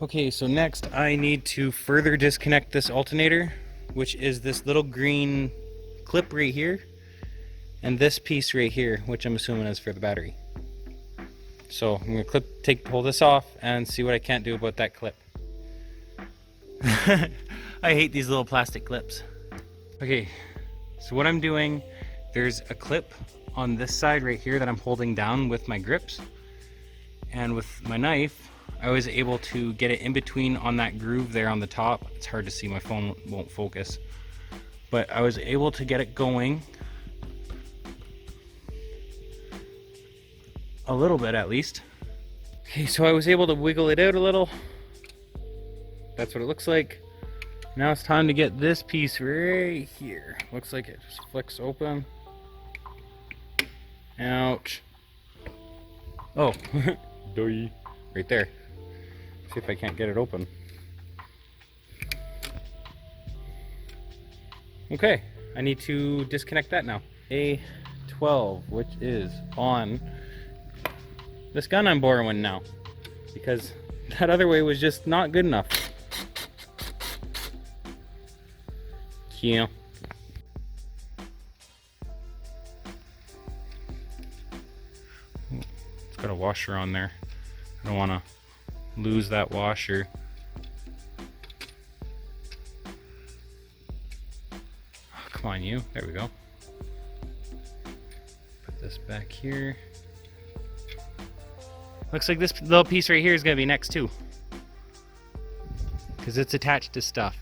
Okay, so next I need to further disconnect this alternator, which is this little green clip right here, and this piece right here, which I'm assuming is for the battery. So I'm gonna pull this off and see what I can't do about that clip. I hate these little plastic clips. Okay, so what I'm doing, there's a clip on this side right here that I'm holding down with my grips, and with my knife I was able to get it in between on that groove there on the top. It's hard to see, my phone won't focus, but I was able to get it going a little bit at least. Okay, so I was able to wiggle it out a little. That's what it looks like. Now it's time to get this piece right here. Looks like it just flicks open. Ouch. Oh, right there. See if I can't get it open. Okay, I need to disconnect that now. A12, which is on this gun I'm borrowing now, because that other way was just not good enough. Yeah. It's got a washer on there. I don't want to lose that washer. Oh, come on, you. There we go. Put this back here. Looks like this little piece right here is going to be next too, because it's attached to stuff.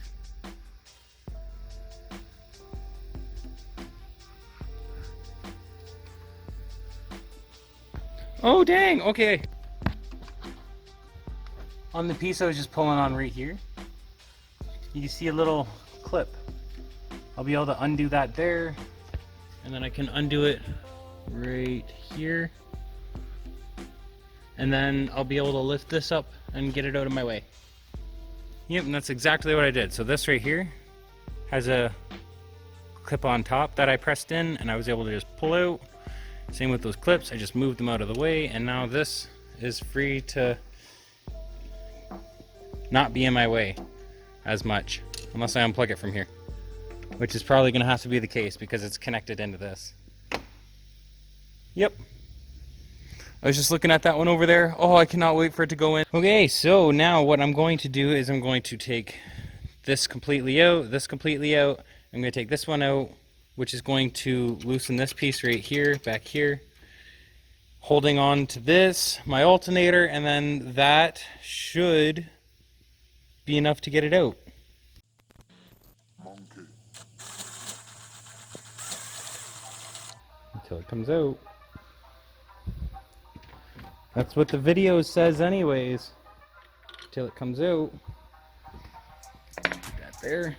Oh dang, okay. On the piece I was just pulling on right here, you can see a little clip. I'll be able to undo that there, and then I can undo it right here. And then I'll be able to lift this up and get it out of my way. Yep, and that's exactly what I did. So this right here has a clip on top that I pressed in, and I was able to just pull out. Same with those clips, I just moved them out of the way, and now this is free to not be in my way as much, unless I unplug it from here, which is probably gonna have to be the case because it's connected into this. Yep. I was just looking at that one over there. Oh, I cannot wait for it to go in. Okay, so now what I'm going to do is I'm going to take this completely out, this completely out. I'm going to take this one out, which is going to loosen this piece right here, back here. Holding on to this, my alternator, and then that should be enough to get it out. Monkey. Until it comes out. That's what the video says anyways. Till it comes out. Put that there.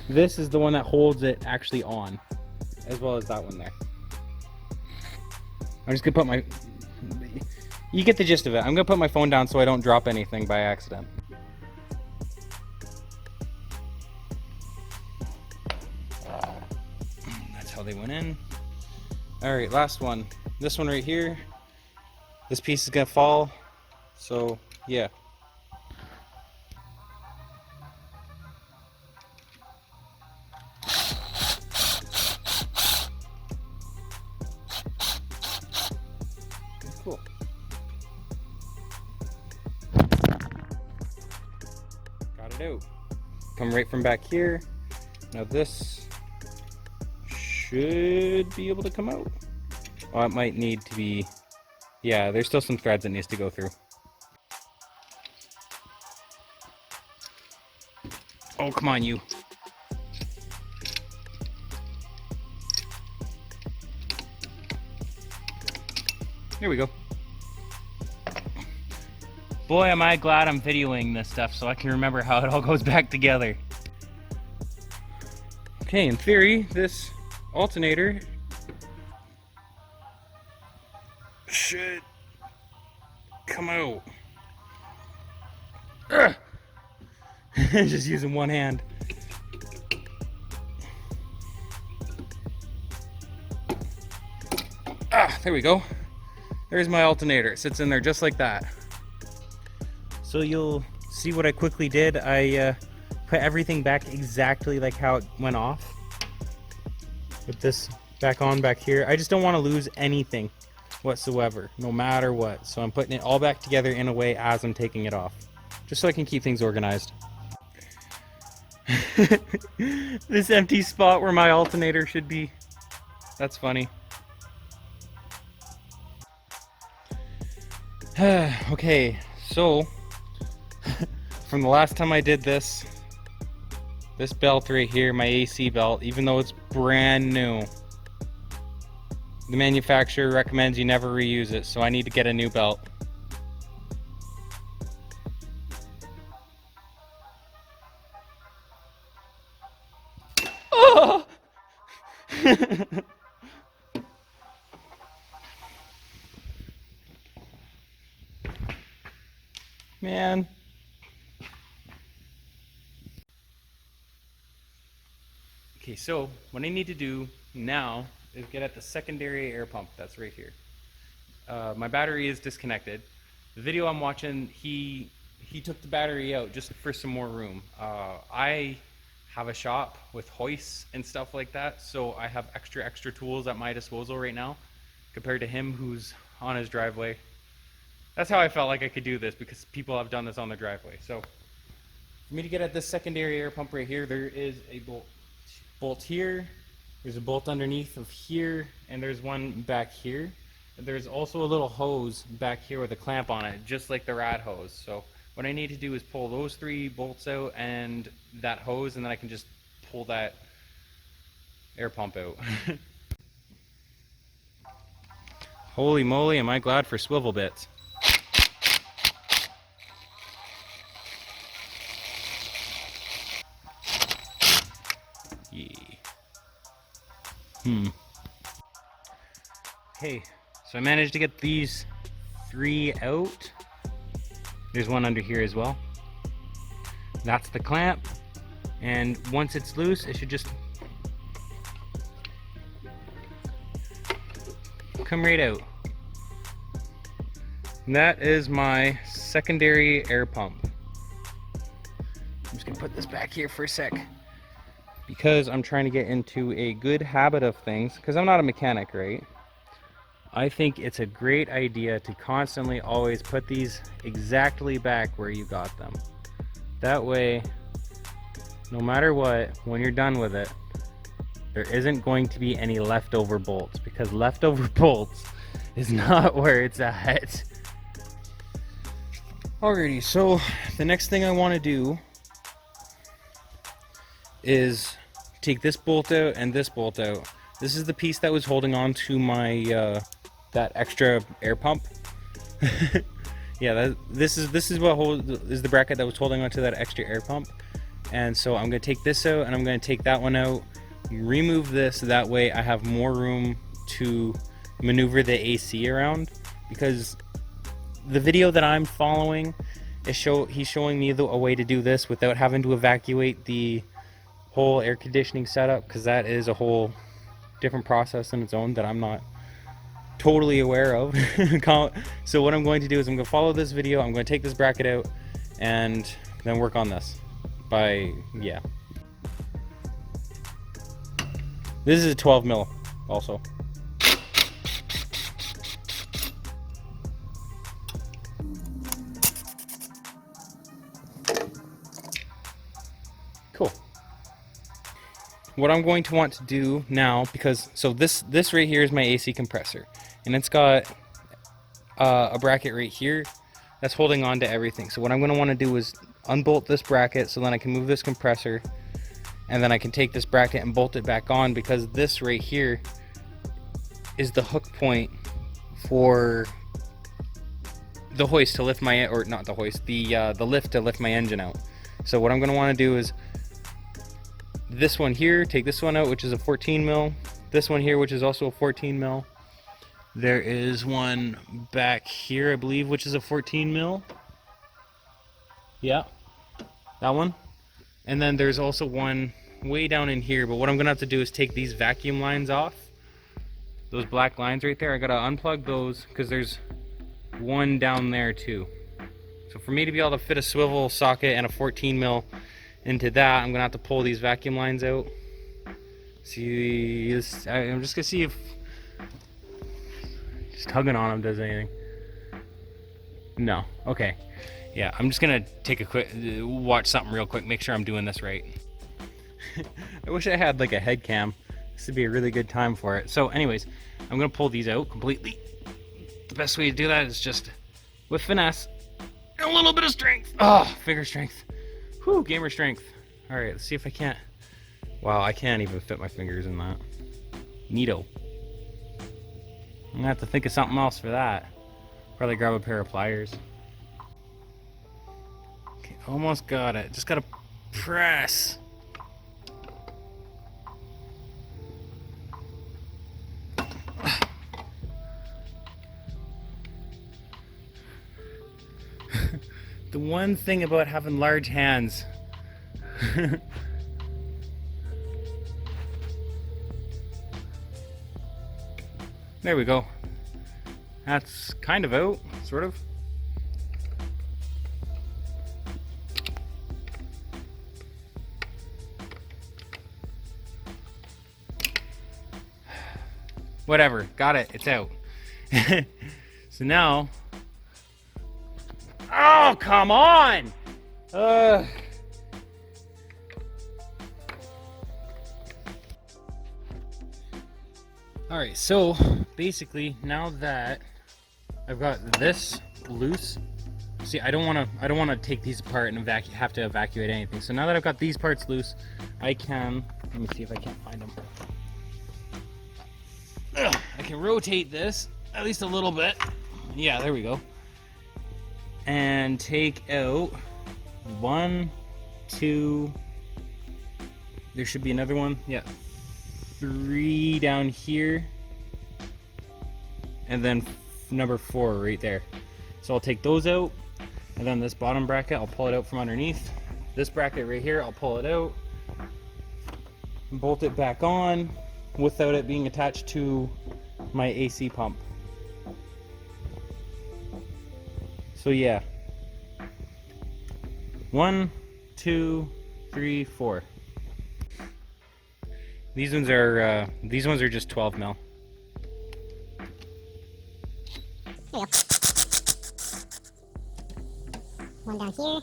This is the one that holds it actually on, as well as that one there. I'm just gonna put my... You get the gist of it. I'm gonna put my phone down so I don't drop anything by accident. How they went in. All right, last one. This one right here. This piece is gonna fall. So yeah. Cool. Got it out. Come right from back here. Now this should be able to come out. Oh, it might need to be... Yeah, there's still some threads it needs to go through. Oh, come on, you. There we go. Boy, am I glad I'm videoing this stuff so I can remember how it all goes back together. Okay, in theory, this alternator should come out. Just using one hand. There we go. There's my alternator. It sits in there just like that. So you'll see what I quickly did. I put everything back exactly like how it went off. Put this back on back here. I just don't want to lose anything whatsoever, no matter what. So I'm putting it all back together in a way as I'm taking it off, just so I can keep things organized. This empty spot where my alternator should be. That's funny. Okay, so from the last time I did this belt right here, my AC belt, even though it's brand new, the manufacturer recommends you never reuse it, so I need to get a new belt. Oh! Man. Okay, so what I need to do now is get at the secondary air pump that's right here. My battery is disconnected. The video I'm watching, he took the battery out just for some more room. I have a shop with hoists and stuff like that, so I have extra tools at my disposal right now compared to him who's on his driveway. That's how I felt like I could do this, because people have done this on their driveway. So for me to get at this secondary air pump right here, there is a bolt here, there's a bolt underneath of here, and there's one back here. There's also a little hose back here with a clamp on it, just like the rad hose. So what I need to do is pull those 3 bolts out and that hose, and then I can just pull that air pump out. Holy moly, am I glad for swivel bits. Okay, so I managed to get these 3 out. There's one under here as well. That's the clamp, and once it's loose, it should just come right out. And that is my secondary air pump. I'm just gonna put this back here for a sec, because I'm trying to get into a good habit of things, because I'm not a mechanic, right? I think it's a great idea to constantly always put these exactly back where you got them. That way, no matter what, when you're done with it, there isn't going to be any leftover bolts, because leftover bolts is not where it's at. Alrighty, so the next thing I want to do is take this bolt out and this bolt out. This is the piece that was holding on to my that extra air pump. Yeah, this is what is the bracket that was holding onto that extra air pump. And so I'm going to take this out, and I'm going to take that one out, remove this, that way I have more room to maneuver the AC around, because the video that I'm following is he's showing me a way to do this without having to evacuate the whole air conditioning setup, because that is a whole different process in its own that I'm not totally aware of. So what I'm going to do is I'm going to follow this video, I'm going to take this bracket out, and then work on this. Yeah. This is a 12 mil also. Cool. What I'm going to want to do now, because this right here is my AC compressor, and it's got a bracket right here that's holding on to everything. So what I'm going to want to do is unbolt this bracket, so then I can move this compressor, and then I can take this bracket and bolt it back on, because this right here is the hook point for the hoist to lift my, or not the hoist, the lift to lift my engine out. So what I'm going to want to do is this one here, take this one out, which is a 14 mil, this one here, which is also a 14 mil. There is one back here, I believe, which is a 14 mil. Yeah, that one. And then there's also one way down in here, but what I'm gonna have to do is take these vacuum lines off those black lines right there, I gotta unplug those because there's one down there too. So for me to be able to fit a swivel socket and a 14 mil into that, I'm gonna have to pull these vacuum lines out. See, I'm just gonna see if just tugging on them does anything. No. Okay. Yeah, I'm just gonna take a quick watch something real quick, make sure I'm doing this right. I wish I had like a head cam. This would be a really good time for it. So anyways, I'm gonna pull these out completely. The best way to do that is just with finesse and a little bit of strength. Oh, finger strength. Whew, gamer strength. All right, let's see if I can't. Wow, I can't even fit my fingers in that. Neato. I'm gonna have to think of something else for that. Probably grab a pair of pliers. Okay, almost got it. Just gotta press. The one thing about having large hands. There we go. That's kind of out, sort of. Whatever, got it, it's out. So now, oh, come on! Alright, so basically now that I've got this loose, see, I don't want to take these apart and have to evacuate anything. So now that I've got these parts loose, I can, let me see if I can't find them. I can rotate this at least a little bit. Yeah, there we go. And take out 1, 2, there should be another one. Yeah. 3 down here, and then number 4 right there. So I'll take those out, and then this bottom bracket, I'll pull it out from underneath. This bracket right here, I'll pull it out, bolt it back on without it being attached to my AC pump. So yeah, 1, 2, 3, 4. These ones are just 12 mil. There you go. One down here.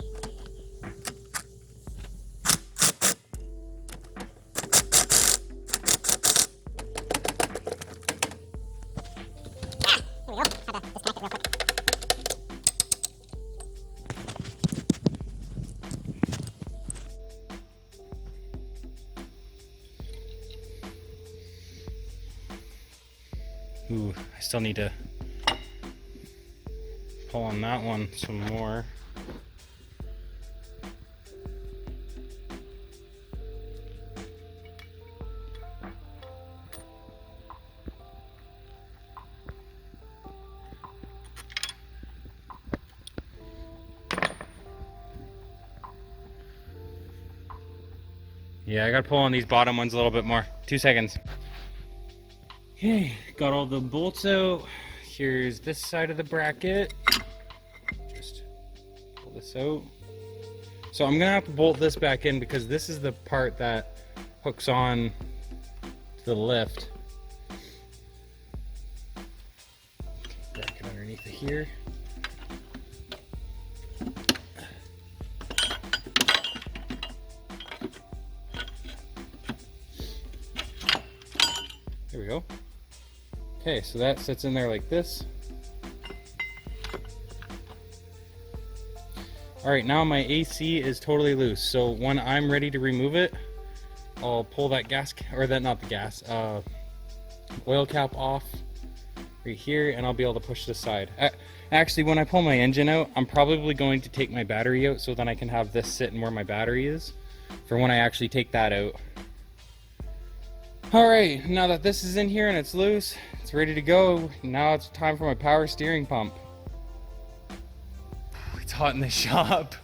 There we go. Had to disconnect it real quick. Ooh, I still need to pull on that one some more. Yeah, I gotta pull on these bottom ones a little bit more. 2 seconds. Okay, got all the bolts out. Here's this side of the bracket. Just pull this out. So I'm gonna have to bolt this back in because this is the part that hooks on to the lift. Bracket underneath it here. There we go. Okay, so that sits in there like this. Alright, now my AC is totally loose. So when I'm ready to remove it, I'll pull that gas, or that, not the gas, oil cap off right here, and I'll be able to push this side. Actually, when I pull my engine out, I'm probably going to take my battery out so then I can have this sitting where my battery is for when I actually take that out. Alright, now that this is in here and it's loose, it's ready to go. Now it's time for my power steering pump. It's hot in the shop.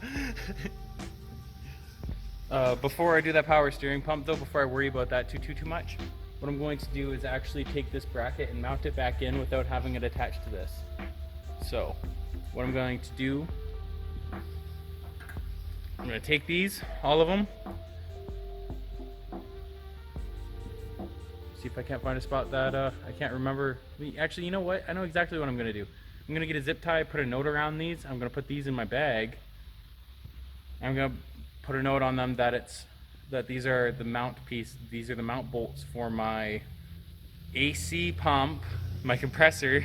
Before I do that power steering pump though, before I worry about that too much, what I'm going to do is actually take this bracket and mount it back in without having it attached to this. So what I'm going to do, I'm going to take these, all of them, see if I can't find a spot that I can't remember. Actually, you know what? I know exactly what I'm going to do. I'm going to get a zip tie, put a note around these. I'm going to put these in my bag. I'm going to put a note on them that these are the mount piece. These are the mount bolts for my AC pump, my compressor,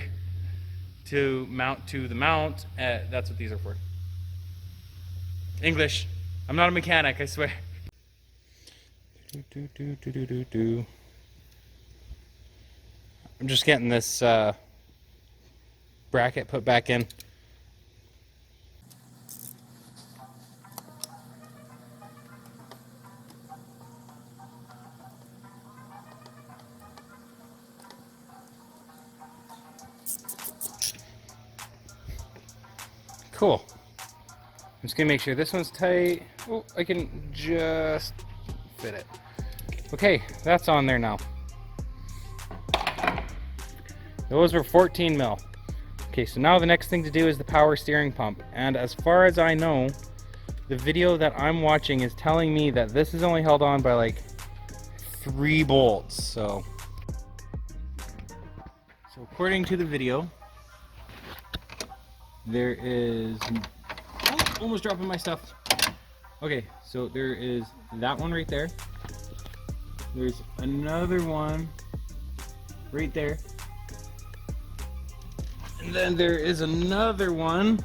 to mount to the mount. That's what these are for. English. I'm not a mechanic, I swear. I'm just getting this bracket put back in. Cool. I'm just gonna make sure this one's tight. Oh, I can just fit it. Okay, that's on there now. Those were 14 mil. Okay, so now the next thing to do is the power steering pump. And as far as I know, the video that I'm watching is telling me that this is only held on by like 3 bolts. So according to the video, there is, oh, almost dropping my stuff. Okay, so there is that one right there. There's another one right there. And then there is another one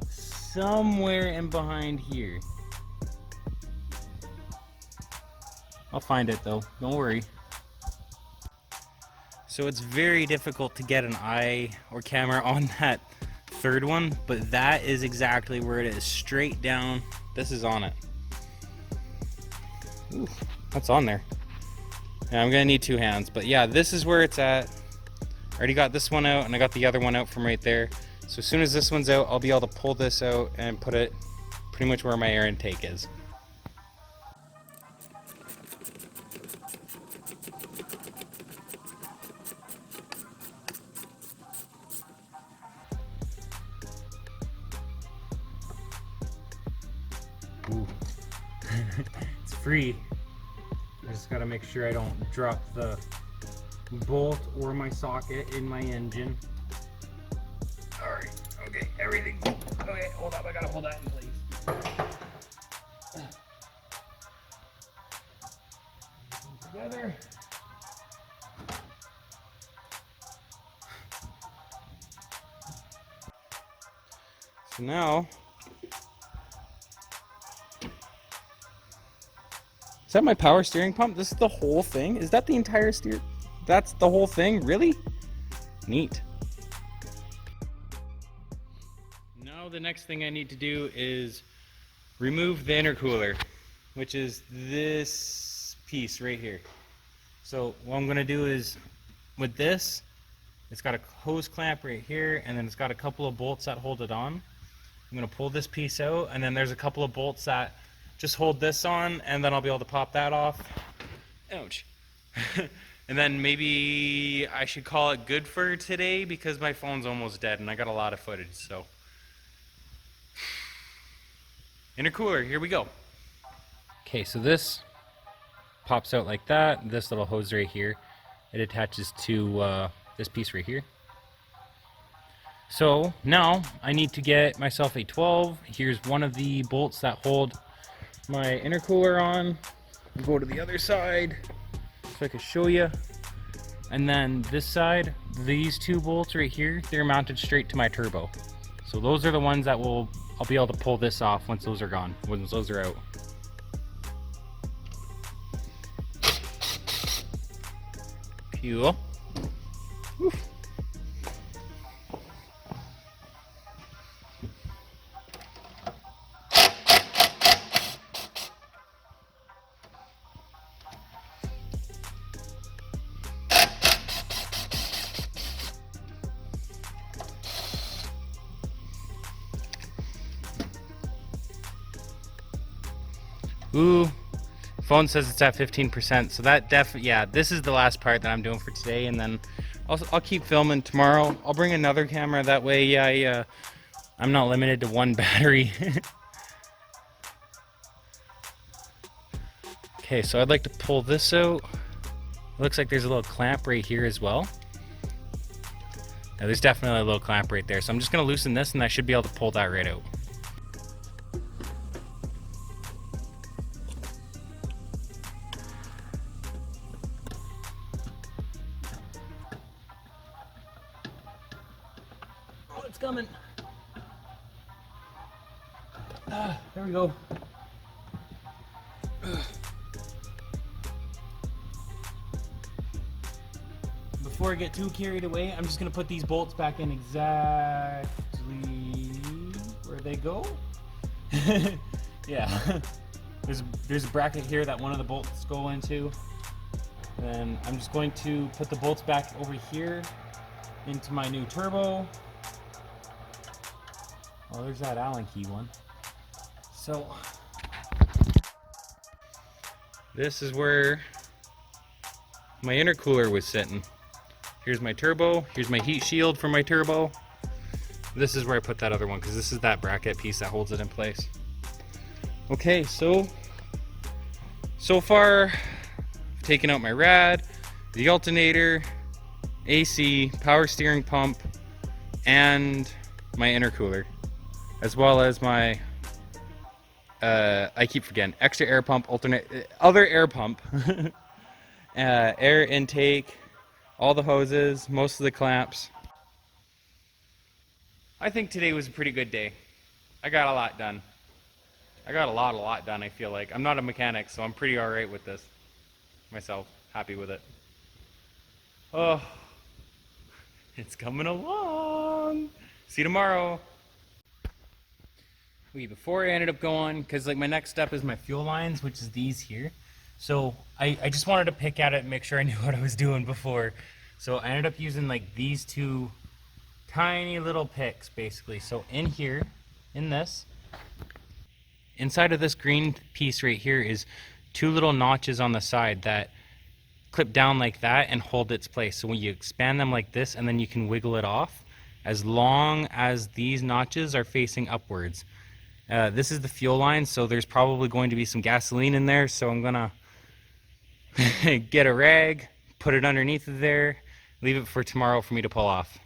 somewhere in behind here. I'll find it though, don't worry. So it's very difficult to get an eye or camera on that third one, but that is exactly where it is, straight down. This is on it. Ooh, that's on there. Yeah, I'm gonna need 2 hands, but yeah, this is where it's at. I already got this one out and I got the other one out from right there. So as soon as this one's out, I'll be able to pull this out and put it pretty much where my air intake is. Ooh. It's free. I just gotta make sure I don't drop the bolt or my socket in my engine. Alright, okay, everything's okay. Hold up, I gotta hold that in place. Together. So now, is that my power steering pump? This is the whole thing? Is that the entire steer? That's the whole thing? Really? Neat. Now the next thing I need to do is remove the intercooler, which is this piece right here. So what I'm gonna do is, with this, it's got a hose clamp right here, and then it's got a couple of bolts that hold it on. I'm gonna pull this piece out, and then there's a couple of bolts that just hold this on, and then I'll be able to pop that off. Ouch. And then maybe I should call it good for today because my phone's almost dead and I got a lot of footage, so. Intercooler, here we go. Okay, so this pops out like that. This little hose right here, it attaches to this piece right here. So now I need to get myself a 12. Here's one of the bolts that hold my intercooler on. I'll go to the other side so I can show you. And then this side, these 2 bolts right here, they're mounted straight to my turbo. So those are the ones that I'll be able to pull this off once those are gone, once those are out. Cool. Woo. Ooh, phone says it's at 15%, so that yeah, this is the last part that I'm doing for today, and then I'll keep filming tomorrow. I'll bring another camera, that way, yeah, I'm not limited to one battery. Okay, so I'd like to pull this out. It looks like there's a little clamp right here as well. Now, there's definitely a little clamp right there, so I'm just gonna loosen this and I should be able to pull that right out. Oh, it's coming. There we go. Before I get too carried away, I'm just gonna put these bolts back in exactly where they go. Yeah. There's a bracket here that one of the bolts go into. Then I'm just going to put the bolts back over here into my new turbo. Oh, there's that Allen key one. So this is where my intercooler was sitting. Here's my turbo, here's my heat shield for my turbo. This is where I put that other one, because this is that bracket piece that holds it in place. Okay, so far I've taken out my rad, the alternator, AC, power steering pump, and my intercooler, as well as my I keep forgetting, extra air pump, other air pump, air intake, all the hoses, most of the clamps. I think today was a pretty good day. I got a lot done. I got a lot done, I feel like. I'm not a mechanic, so I'm pretty alright with this myself. Happy with it. Oh, it's coming along. See you tomorrow. Before I ended up going, because like my next step is my fuel lines, which is these here. So I just wanted to pick at it and make sure I knew what I was doing before. So I ended up using like these two tiny little picks basically. So in here, in this, inside of this green piece right here is two little notches on the side that clip down like that and hold its place. So when you expand them like this, and then you can wiggle it off as long as these notches are facing upwards. This is the fuel line, so there's probably going to be some gasoline in there, so I'm gonna get a rag, put it underneath of there, leave it for tomorrow for me to pull off.